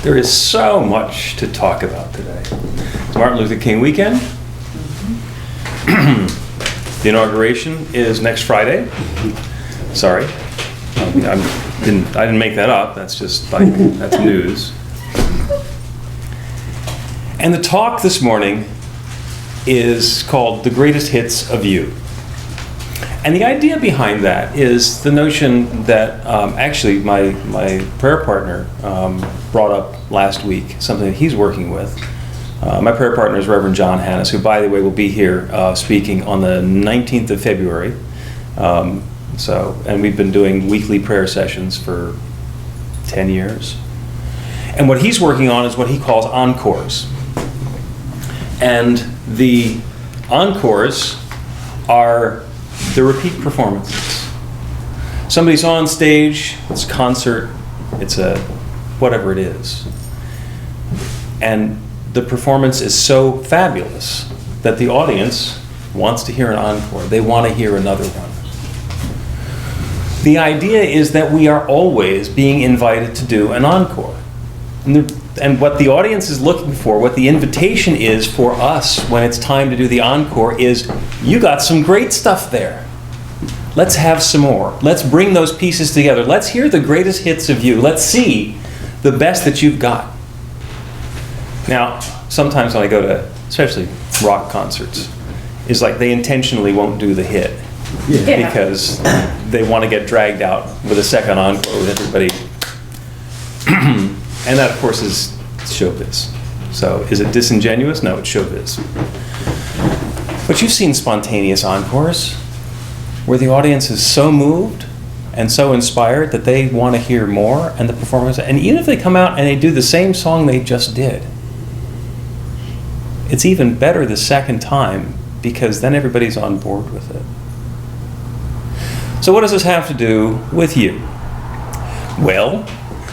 There is so much to talk about today. It's Martin Luther King weekend. The inauguration is next Friday. Sorry, I didn't make that up. That's just that's news. And the talk this morning is called "The Greatest Hits of You." And the idea behind that is the notion that actually my prayer partner brought up last week, something that he's working with. My prayer partner is Reverend John Hannes, who, by the way, will be here speaking on the 19th of February. And we've been doing weekly prayer sessions for 10 years. And what he's working on is what he calls encores. And the encores are the repeat performances. Somebody's on stage, it's a concert, it's a whatever it is. And the performance is so fabulous that the audience wants to hear an encore. They want to hear another one. The idea is that we are always being invited to do an encore. And what the audience is looking for, what the invitation is for us when it's time to do the encore is, you got some great stuff there. Let's have some more. Let's bring those pieces together. Let's hear the greatest hits of you. Let's see the best that you've got. Now, sometimes when I go to, especially rock concerts, it's like they intentionally won't do the hit because they want to get dragged out with a second encore with everybody. And that, of course, is showbiz. So is it disingenuous? No, it's showbiz. But you've seen spontaneous encores where the audience is so moved and so inspired that they want to hear more, and the performance, and even if they come out and they do the same song they just did, it's even better the second time because then everybody's on board with it. So what does this have to do with you? Well,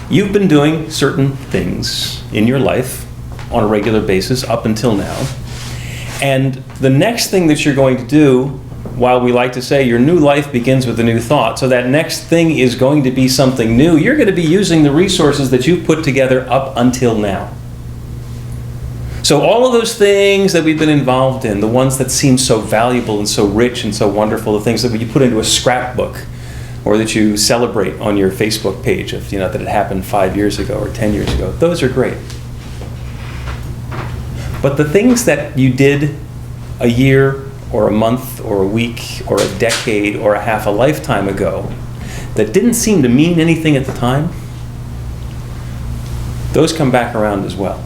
you've been doing certain things in your life on a regular basis up until now. And the next thing that you're going to do, while we like to say your new life begins with a new thought, so that next thing is going to be something new, you're going to be using the resources that you've put together up until now. So all of those things that we've been involved in, the ones that seem so valuable and so rich and so wonderful, the things that you put into a scrapbook or that you celebrate on your Facebook page of, that it happened 5 years ago or 10 years ago, those are great. But the things that you did a year or a month or a week or a decade or a half a lifetime ago that didn't seem to mean anything at the time, those come back around as well.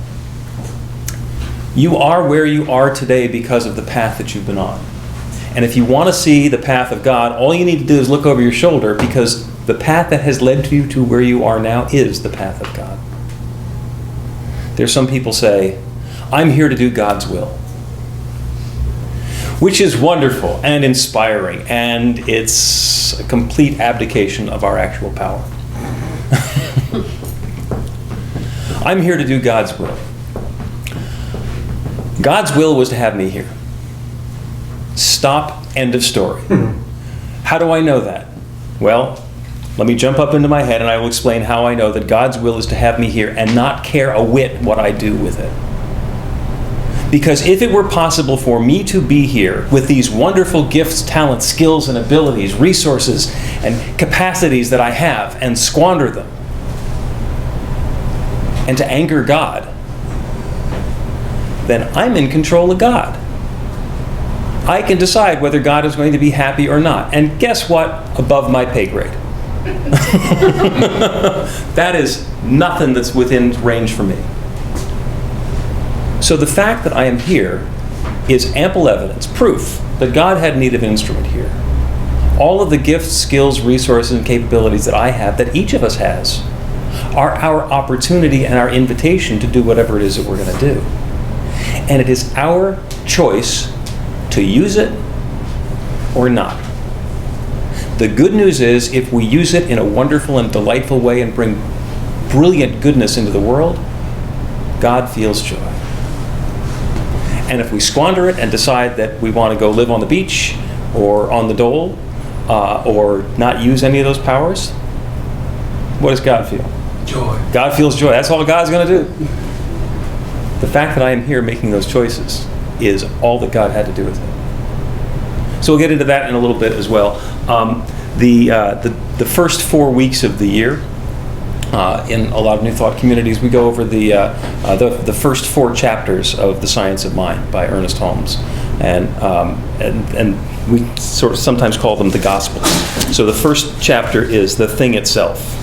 You are where you are today because of the path that you've been on. And if you want to see the path of God, all you need to do is look over your shoulder, because the path that has led you to where you are now is the path of God. There's some people say, I'm here to do God's will, which is wonderful and inspiring, and it's a complete abdication of our actual power. I'm here to do God's will. God's will was to have me here. Stop, end of story. How do I know that? Well, let me jump up into my head and I will explain how I know that God's will is to have me here and not care a whit what I do with it. Because if it were possible for me to be here with these wonderful gifts, talents, skills, and abilities, resources, and capacities that I have, and squander them, and to anger God, then I'm in control of God. I can decide whether God is going to be happy or not. And guess what? Above my pay grade. That is nothing that's within range for me. So the fact that I am here is ample evidence, proof that God had need of an instrument here. All of the gifts, skills, resources, and capabilities that I have, that each of us has, are our opportunity and our invitation to do whatever it is that we're going to do. And it is our choice to use it or not. The good news is, if we use it in a wonderful and delightful way and bring brilliant goodness into the world, God feels joy. And if we squander it and decide that we want to go live on the beach or on the dole or not use any of those powers, what does God feel? Joy. God feels joy. That's all God's going to do. The fact that I am here making those choices is all that God had to do with it. So we'll get into that in a little bit as well. The first 4 weeks of the year, in a lot of New Thought communities, we go over the first 4 chapters of The Science of Mind by Ernest Holmes, and we sort of sometimes call them the Gospels. So the first chapter is the thing itself.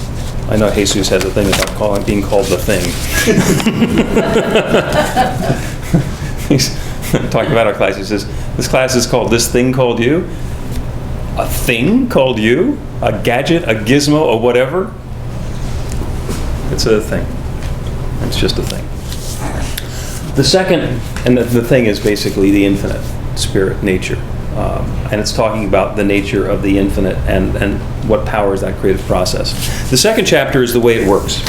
I know Jesus has a thing about being called the thing. He's talking about our class. He says, this class is called This Thing Called You. A thing called you? A gadget, a gizmo, a whatever? It's a thing. It's just a thing. The second, and the thing is basically the infinite spirit, nature. And it's talking about the nature of the infinite and what powers that creative process. The second chapter is the way it works.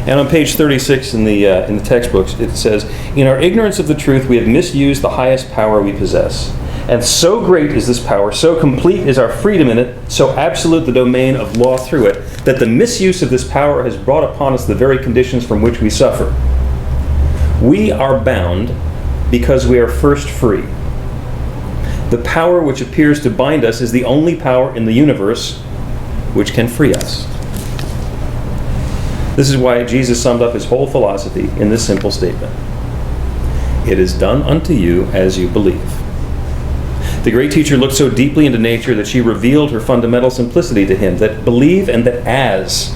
And on page 36 in the textbooks, it says, in our ignorance of the truth, we have misused the highest power we possess. And so great is this power, so complete is our freedom in it, so absolute the domain of law through it, that the misuse of this power has brought upon us the very conditions from which we suffer. We are bound because we are first free. The power which appears to bind us is the only power in the universe which can free us. This is why Jesus summed up his whole philosophy in this simple statement. It is done unto you as you believe. The great teacher looked so deeply into nature that she revealed her fundamental simplicity to him, that believe and that as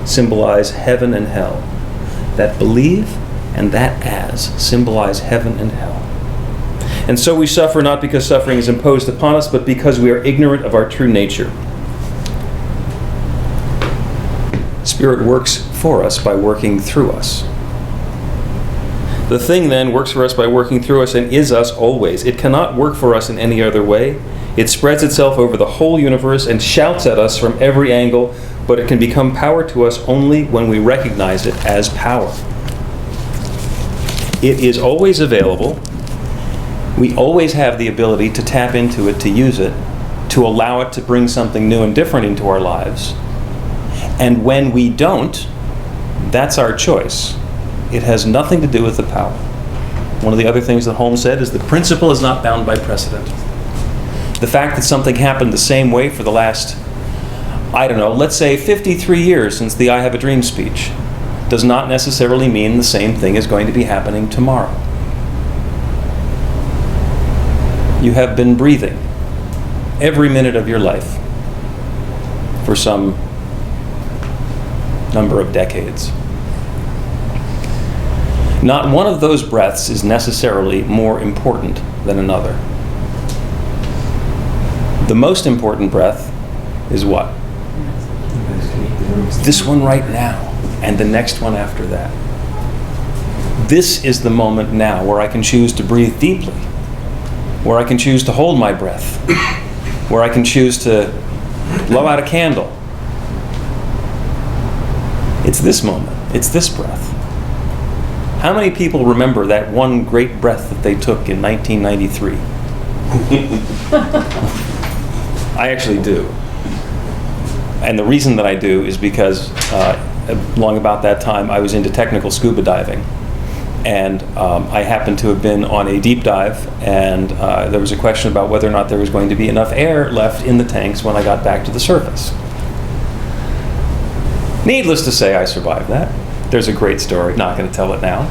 symbolize heaven and hell. That believe and that as symbolize heaven and hell. And so we suffer not because suffering is imposed upon us, but because we are ignorant of our true nature. Spirit works for us by working through us. The thing then works for us by working through us and is us always. It cannot work for us in any other way. It spreads itself over the whole universe and shouts at us from every angle, but it can become power to us only when we recognize it as power. It is always available. We always have the ability to tap into it, to use it, to allow it to bring something new and different into our lives. And when we don't, that's our choice. It has nothing to do with the power. One of the other things that Holmes said is the principle is not bound by precedent. The fact that something happened the same way for the last, let's say 53 years since the I Have a Dream speech, does not necessarily mean the same thing is going to be happening tomorrow. You have been breathing every minute of your life for some number of decades. Not one of those breaths is necessarily more important than another. The most important breath is what? This one right now, and the next one after that. This is the moment now where I can choose to breathe deeply, where I can choose to hold my breath, where I can choose to blow out a candle. It's this moment. It's this breath. How many people remember that one great breath that they took in 1993? I actually do. And the reason that I do is because long about that time I was into technical scuba diving. And I happened to have been on a deep dive, and there was a question about whether or not there was going to be enough air left in the tanks when I got back to the surface. Needless to say, I survived that. There's a great story, not going to tell it now.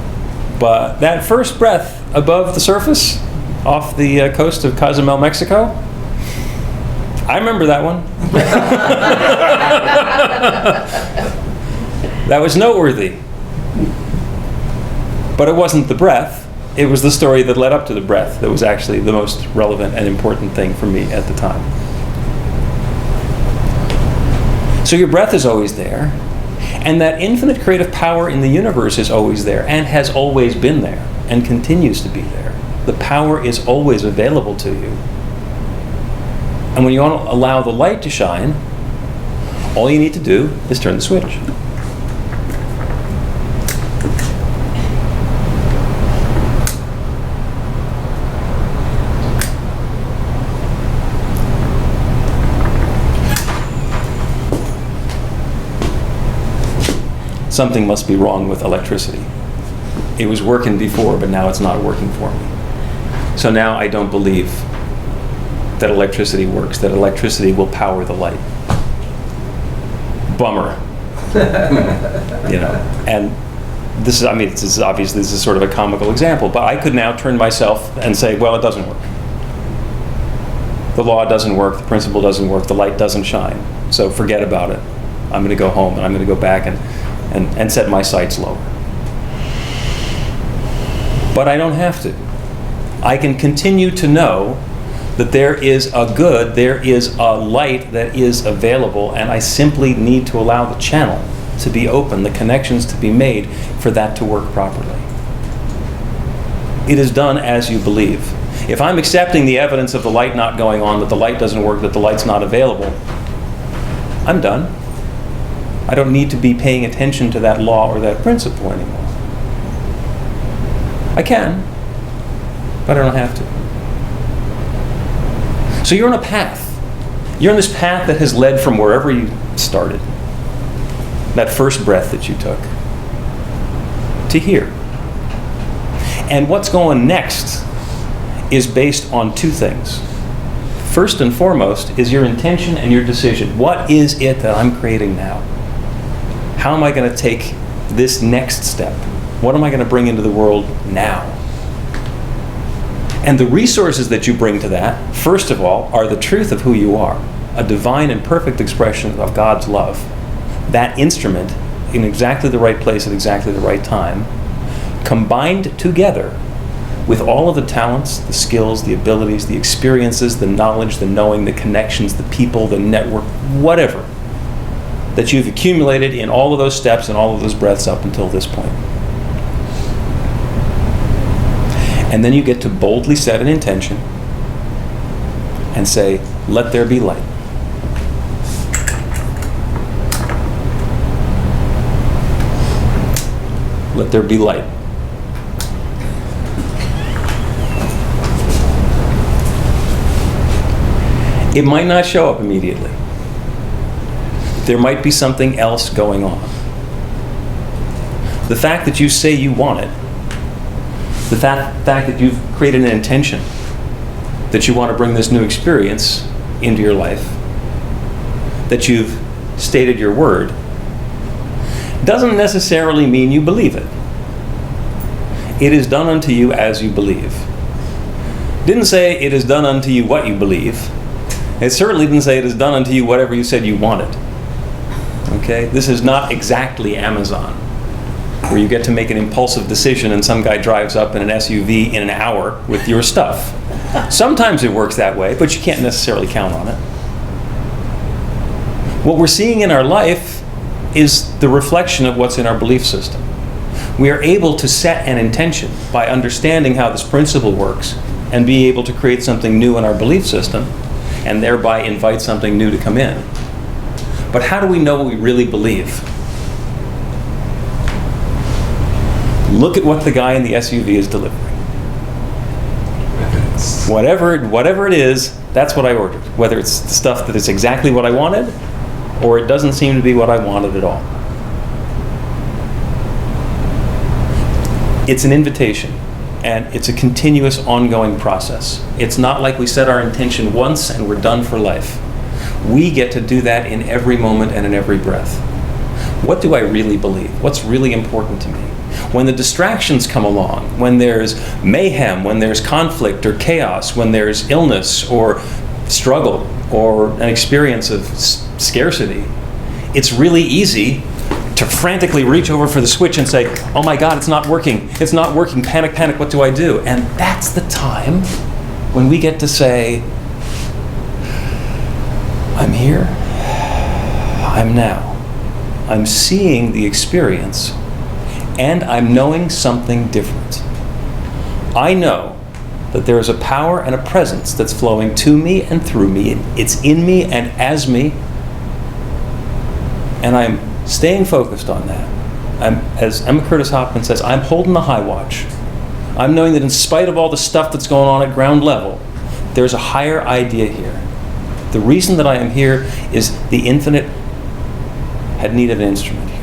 But that first breath above the surface, off the coast of Cozumel, Mexico, I remember that one. That was noteworthy. But it wasn't the breath. It was the story that led up to the breath that was actually the most relevant and important thing for me at the time. So your breath is always there. And that infinite creative power in the universe is always there and has always been there and continues to be there. The power is always available to you. And when you want to allow the light to shine, all you need to do is turn the switch. something must be wrong with electricity. It was working before, but now it's not working for me. So now I don't believe that electricity works, that electricity will power the light. Bummer. And this is obviously this is sort of a comical example, but I could now turn myself and say, well, it doesn't work. The law doesn't work, the principle doesn't work, the light doesn't shine. So forget about it. I'm going to go home and I'm going to go back and set my sights lower. But I don't have to. I can continue to know that there is a good, there is a light that is available, and I simply need to allow the channel to be open, the connections to be made for that to work properly. It is done as you believe. If I'm accepting the evidence of the light not going on, that the light doesn't work, that the light's not available, I'm done. I don't need to be paying attention to that law or that principle anymore. I can, but I don't have to. So you're on a path. You're on this path that has led from wherever you started, that first breath that you took, to here. And what's going next is based on two things. First and foremost is your intention and your decision. What is it that I'm creating now? How am I going to take this next step? What am I going to bring into the world now? And the resources that you bring to that, first of all, are the truth of who you are, a divine and perfect expression of God's love. That instrument, in exactly the right place at exactly the right time, combined together with all of the talents, the skills, the abilities, the experiences, the knowledge, the knowing, the connections, the people, the network, whatever, that you've accumulated in all of those steps and all of those breaths up until this point. And then you get to boldly set an intention and say, let there be light. Let there be light. It might not show up immediately. There might be something else going on. The fact that you say you want it, the fact that you've created an intention that you want to bring this new experience into your life, that you've stated your word, doesn't necessarily mean you believe it. It is done unto you as you believe. Didn't say it is done unto you what you believe. It certainly didn't say it is done unto you whatever you said you wanted. Okay? This is not exactly Amazon, where you get to make an impulsive decision and some guy drives up in an SUV in an hour with your stuff. Sometimes it works that way, but you can't necessarily count on it. What we're seeing in our life is the reflection of what's in our belief system. We are able to set an intention by understanding how this principle works and be able to create something new in our belief system and thereby invite something new to come in. But how do we know what we really believe? Look at what the guy in the SUV is delivering. Whatever it is, that's what I ordered. Whether it's the stuff that is exactly what I wanted, or it doesn't seem to be what I wanted at all. It's an invitation, and it's a continuous, ongoing process. It's not like we set our intention once and we're done for life. We get to do that in every moment and in every breath. What do I really believe? What's really important to me? When the distractions come along, when there's mayhem, when there's conflict or chaos, when there's illness or struggle or an experience of scarcity, it's really easy to frantically reach over for the switch and say, oh my God, it's not working, panic, panic, what do I do? And that's the time when we get to say, I'm here, I'm now, I'm seeing the experience, and I'm knowing something different. I know that there is a power and a presence that's flowing to me and through me. It's in me and as me. And I'm staying focused on that. As Emma Curtis Hoffman says, I'm holding the high watch. I'm knowing that in spite of all the stuff that's going on at ground level, there's a higher idea here. The reason that I am here is the infinite had need of an instrument here.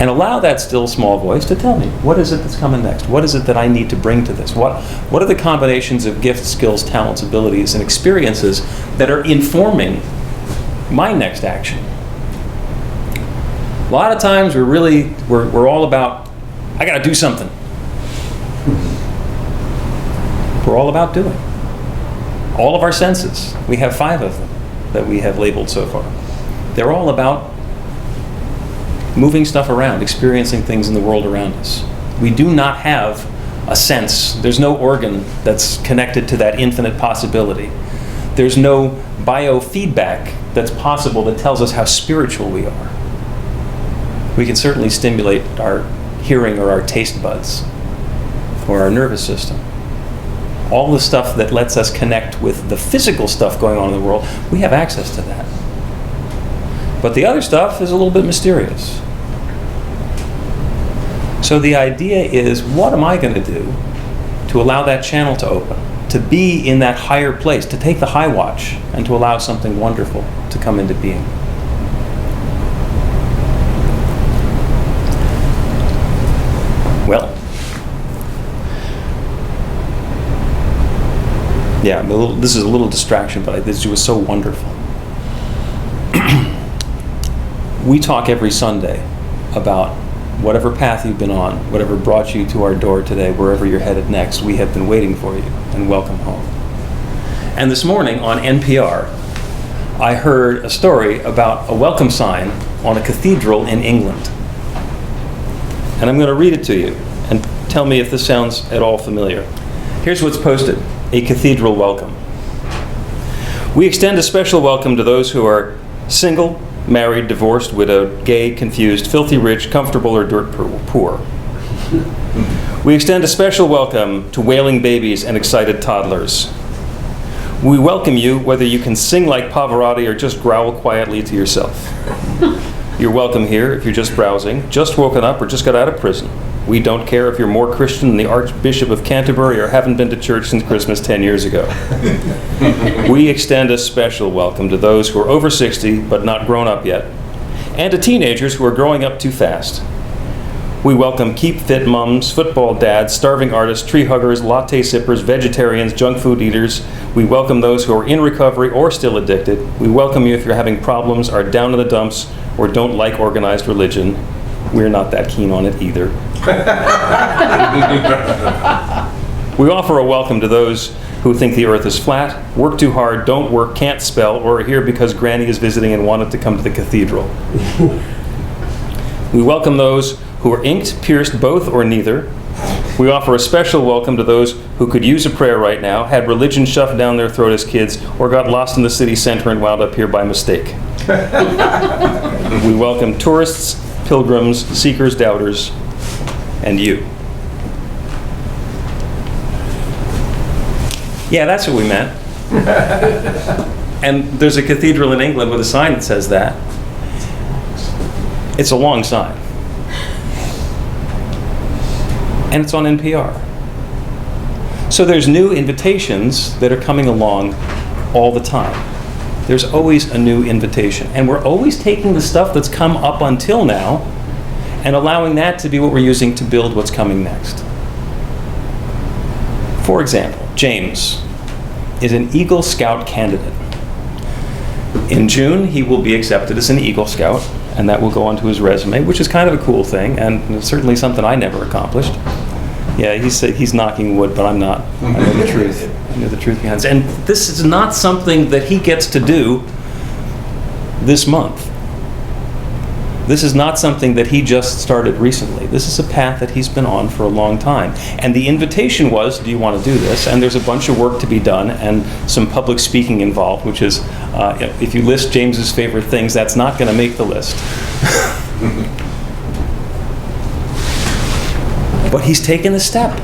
And allow that still small voice to tell me, what is it that's coming next? What is it that I need to bring to this? What are the combinations of gifts, skills, talents, abilities, and experiences that are informing my next action? A lot of times we're all about, I got to do something. We're all about doing. All of our senses, we have 5 of them that we have labeled so far. They're all about moving stuff around, experiencing things in the world around us. We do not have a sense. There's no organ that's connected to that infinite possibility. There's no biofeedback that's possible that tells us how spiritual we are. We can certainly stimulate our hearing or our taste buds or our nervous system. All the stuff that lets us connect with the physical stuff going on in the world, we have access to that. But the other stuff is a little bit mysterious. So the idea is, what am I going to do to allow that channel to open, to be in that higher place, to take the high watch, and to allow something wonderful to come into being? Well, yeah, this is a little distraction, but this was so wonderful. We talk every Sunday about whatever path you've been on, whatever brought you to our door today, wherever you're headed next, we have been waiting for you, and welcome home. And this morning on NPR, I heard a story about a welcome sign on a cathedral in England. And I'm going to read it to you, and tell me if this sounds at all familiar. Here's what's posted: a cathedral welcome. We extend a special welcome to those who are single, married, divorced, widowed, gay, confused, filthy rich, comfortable, or dirt poor. We extend a special welcome to wailing babies and excited toddlers. We welcome you whether you can sing like Pavarotti or just growl quietly to yourself. You're welcome here if you're just browsing, just woken up, or just got out of prison. We don't care if you're more Christian than the Archbishop of Canterbury or haven't been to church since Christmas 10 years ago. We extend a special welcome to those who are over 60 but not grown up yet, and to teenagers who are growing up too fast. We welcome keep fit mums, football dads, starving artists, tree huggers, latte sippers, vegetarians, junk food eaters. We welcome those who are in recovery or still addicted. We welcome you if you're having problems, are down in the dumps, or don't like organized religion. We're not that keen on it either. We offer a welcome to those who think the earth is flat, work too hard, don't work, can't spell, or are here because Granny is visiting and wanted to come to the cathedral. We welcome those who are inked, pierced, both, or neither. We offer a special welcome to those who could use a prayer right now, had religion shoved down their throat as kids, or got lost in the city center and wound up here by mistake. We welcome tourists, pilgrims, seekers, doubters, and you. Yeah, that's what we meant. And there's a cathedral in England with a sign that says that. It's a long sign. And it's on NPR. So there's new invitations that are coming along all the time. There's always a new invitation. And we're always taking the stuff that's come up until now and allowing that to be what we're using to build what's coming next. For example, James is an Eagle Scout candidate. In June, he will be accepted as an Eagle Scout, and that will go onto his resume, which is kind of a cool thing, and it's certainly something I never accomplished. Yeah, he's knocking wood, but I'm not. I know the truth. I know the truth behind it. And this is not something that he gets to do this month. This is not something that he just started recently. This is a path that he's been on for a long time. And the invitation was, do you want to do this? And there's a bunch of work to be done and some public speaking involved, which is, if you list James's favorite things, that's not going to make the list. But he's taken a step.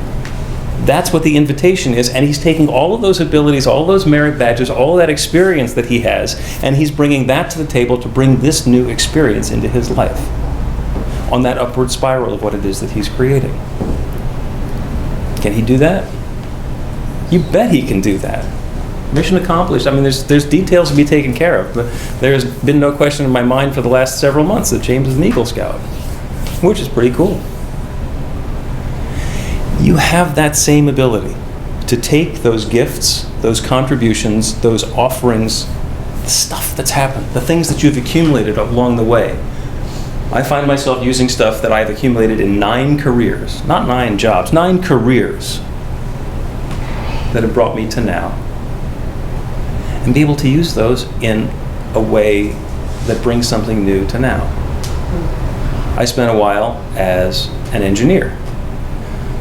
That's what the invitation is, and he's taking all of those abilities, all those merit badges, all of that experience that he has, and he's bringing that to the table to bring this new experience into his life on that upward spiral of what it is that he's creating. Can he do that? You bet he can do that. Mission accomplished. I mean, there's details to be taken care of, but there's been no question in my mind for the last several months that James is an Eagle Scout. which is pretty cool. You have that same ability to take those gifts, those contributions, those offerings, the stuff that's happened, the things that you've accumulated along the way. I find myself using stuff that I've accumulated in 9 careers, not 9 jobs, 9 careers that have brought me to now, and be able to use those in a way that brings something new to now. I spent a while as an engineer.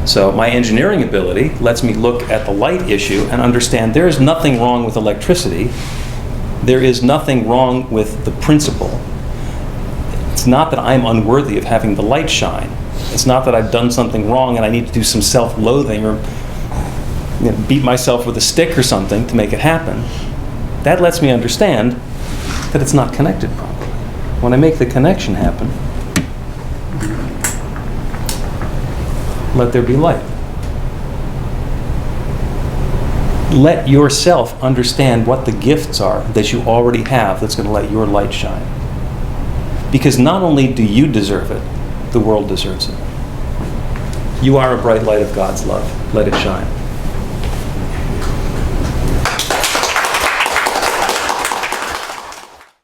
So my engineering ability lets me look at the light issue and understand there is nothing wrong with electricity. There is nothing wrong with the principle. It's not that I'm unworthy of having the light shine. It's not that I've done something wrong and I need to do some self-loathing or beat myself with a stick or something to make it happen. That lets me understand that it's not connected properly. When I make the connection happen, let there be light. Let yourself understand what the gifts are that you already have that's going to let your light shine. Because not only do you deserve it, the world deserves it. You are a bright light of God's love. Let it shine.